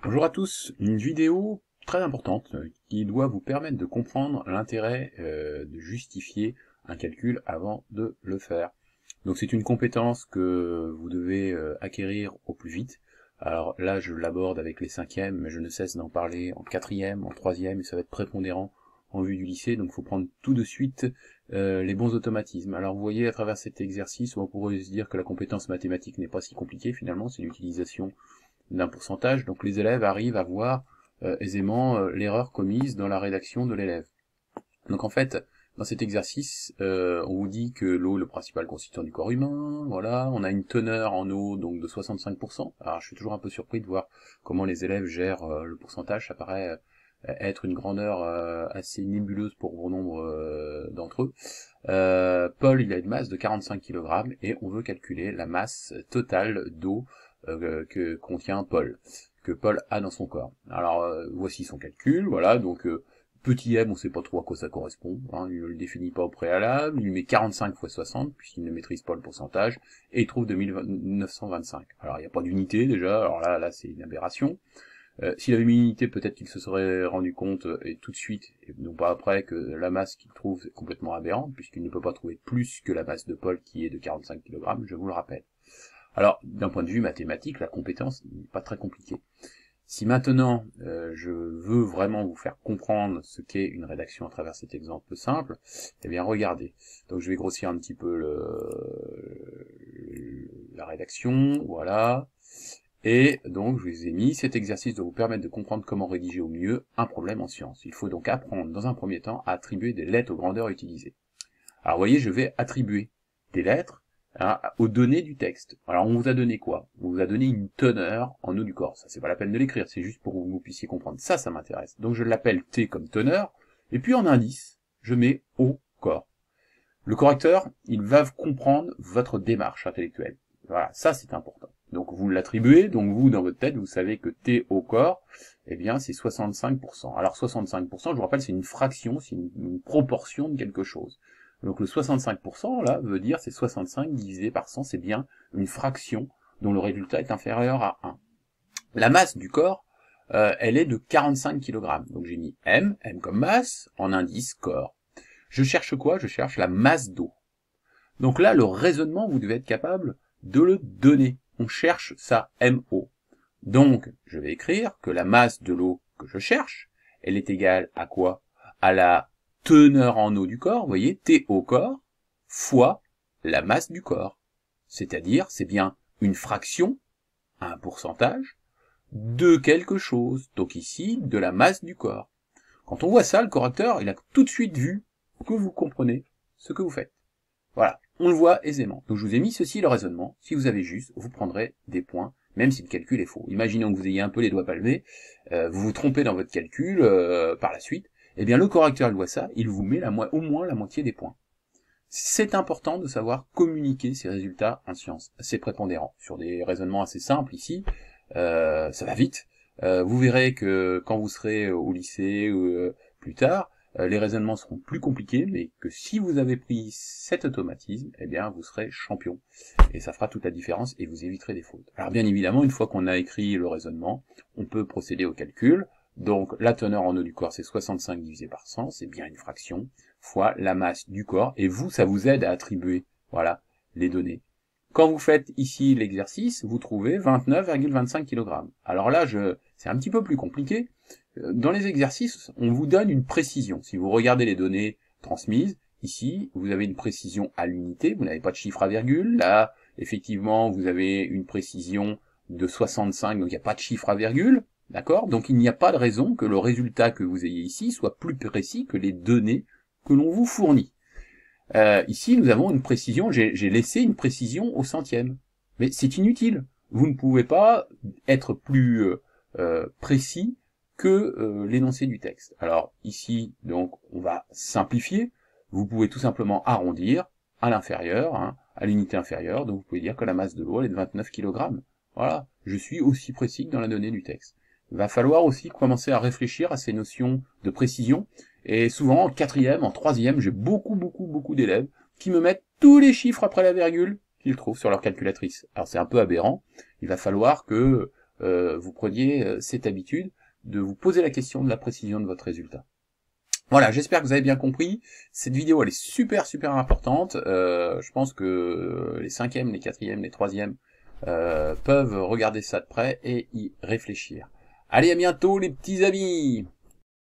Bonjour à tous, une vidéo très importante qui doit vous permettre de comprendre l'intérêt de justifier un calcul avant de le faire. Donc c'est une compétence que vous devez acquérir au plus vite. Alors là je l'aborde avec les cinquièmes, mais je ne cesse d'en parler en quatrième, en troisième, et ça va être prépondérant en vue du lycée, donc il faut prendre tout de suite les bons automatismes. Alors vous voyez à travers cet exercice, on pourrait se dire que la compétence mathématique n'est pas si compliquée finalement, c'est l'utilisation d'un pourcentage, donc les élèves arrivent à voir aisément l'erreur commise dans la rédaction de l'élève. Donc en fait, dans cet exercice, on vous dit que l'eau est le principal constituant du corps humain, voilà, on a une teneur en eau donc de 65%. Alors je suis toujours un peu surpris de voir comment les élèves gèrent le pourcentage, ça paraît être une grandeur assez nébuleuse pour bon nombre d'entre eux. Paul, il a une masse de 45 kg et on veut calculer la masse totale d'eau que contient Paul, que Paul a dans son corps. Alors voici son calcul, voilà, donc petit m, on sait pas trop à quoi ça correspond, hein, il ne le définit pas au préalable, il met 45 fois 60, puisqu'il ne maîtrise pas le pourcentage, et il trouve 2925. Alors il n'y a pas d'unité déjà, alors là c'est une aberration. S'il avait mis une unité, peut-être qu'il se serait rendu compte, et tout de suite, et non pas après, que la masse qu'il trouve est complètement aberrante, puisqu'il ne peut pas trouver plus que la masse de Paul qui est de 45 kg, je vous le rappelle. Alors, d'un point de vue mathématique, la compétence n'est pas très compliquée. Si maintenant je veux vraiment vous faire comprendre ce qu'est une rédaction à travers cet exemple simple, eh bien regardez. Donc je vais grossir un petit peu la rédaction, voilà. Et donc je vous ai mis cet exercice doit vous permettre de comprendre comment rédiger au mieux un problème en sciences. Il faut donc apprendre dans un premier temps à attribuer des lettres aux grandeurs utilisées. Alors vous voyez, je vais attribuer des lettres aux données du texte. Alors on vous a donné quoi? On vous a donné une teneur en eau du corps. Ça c'est pas la peine de l'écrire, c'est juste pour que vous puissiez comprendre. Ça m'intéresse. Donc je l'appelle T comme teneur, et puis en indice, je mets au corps. Le correcteur, il va comprendre votre démarche intellectuelle. Voilà, ça c'est important. Donc vous l'attribuez, donc vous dans votre tête, vous savez que T au corps, eh bien c'est 65%. Alors 65%, je vous rappelle, c'est une fraction, c'est une proportion de quelque chose. Donc le 65%, là, veut dire c'est 65 divisé par 100, c'est bien une fraction dont le résultat est inférieur à 1. La masse du corps, elle est de 45 kg. Donc j'ai mis M comme masse, en indice corps. Je cherche quoi? Je cherche la masse d'eau. Donc là, le raisonnement, vous devez être capable de le donner. On cherche sa MO. Donc, je vais écrire que la masse de l'eau que je cherche, elle est égale à quoi? À la teneur en eau du corps, vous voyez, T au corps, fois la masse du corps. C'est-à-dire, c'est bien une fraction, un pourcentage, de quelque chose. Donc ici, de la masse du corps. Quand on voit ça, le correcteur, il a tout de suite vu que vous comprenez ce que vous faites. Voilà, on le voit aisément. Donc je vous ai mis ceci le raisonnement. Si vous avez juste, vous prendrez des points, même si le calcul est faux. Imaginons que vous ayez un peu les doigts palmés, vous vous trompez dans votre calcul par la suite, eh bien le correcteur il voit ça, il vous met au moins la moitié des points. C'est important de savoir communiquer ces résultats en sciences. C'est prépondérant. Sur des raisonnements assez simples ici, ça va vite. Vous verrez que quand vous serez au lycée ou plus tard, les raisonnements seront plus compliqués, mais que si vous avez pris cet automatisme, eh bien vous serez champion. Et ça fera toute la différence et vous éviterez des fautes. Alors bien évidemment, une fois qu'on a écrit le raisonnement, on peut procéder au calcul. Donc la teneur en eau du corps, c'est 65 divisé par 100, c'est bien une fraction, fois la masse du corps, et vous, ça vous aide à attribuer, voilà, les données. Quand vous faites ici l'exercice, vous trouvez 29,25 kg. Alors là, c'est un petit peu plus compliqué. Dans les exercices, on vous donne une précision. Si vous regardez les données transmises, ici, vous avez une précision à l'unité, vous n'avez pas de chiffre à virgule. Là, effectivement, vous avez une précision de 65, donc il n'y a pas de chiffre à virgule. D'accord? Donc il n'y a pas de raison que le résultat que vous ayez ici soit plus précis que les données que l'on vous fournit. Ici, nous avons une précision, j'ai laissé une précision au centième. Mais c'est inutile. Vous ne pouvez pas être plus précis que l'énoncé du texte. Alors ici, donc, on va simplifier. Vous pouvez tout simplement arrondir à l'inférieur, hein, à l'unité inférieure. Donc vous pouvez dire que la masse de l'eau est de 29 kg. Voilà, je suis aussi précis que dans la donnée du texte. Il va falloir aussi commencer à réfléchir à ces notions de précision. Et souvent, en quatrième, en troisième, j'ai beaucoup d'élèves qui me mettent tous les chiffres après la virgule qu'ils trouvent sur leur calculatrice. Alors c'est un peu aberrant. Il va falloir que vous preniez cette habitude de vous poser la question de la précision de votre résultat. Voilà, j'espère que vous avez bien compris. Cette vidéo, elle est super importante. Je pense que les 5e, les 4e, les 3e peuvent regarder ça de près et y réfléchir. Allez, à bientôt les petits amis!